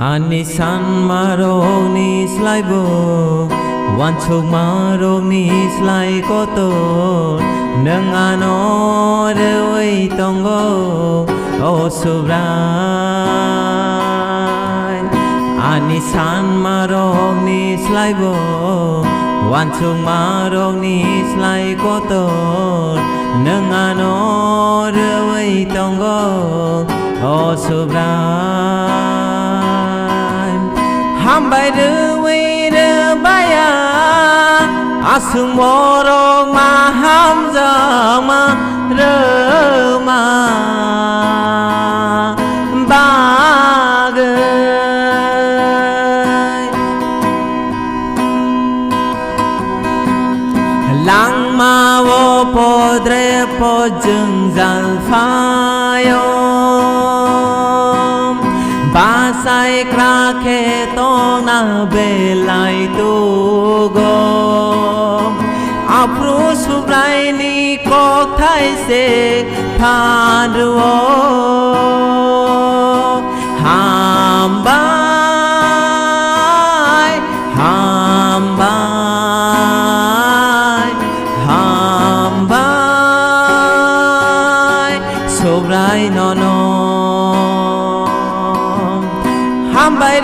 Anisan marong ni slaibo Wanchuk marong ni slai koto Nengano dewi tonggo O subrai Anisan marong ni slaibo Wanchuk marong ni slai koto Nengano dewi tonggo O subrai Hambai dewi debaya Asung morong maham jama Rema bagai Lang ma wo podre po jeng zal phayom Basai krake tong na belai tu go Apru subrai ni kok thai se phaduo Hambai Hambai Hambai Subrai no no Hambai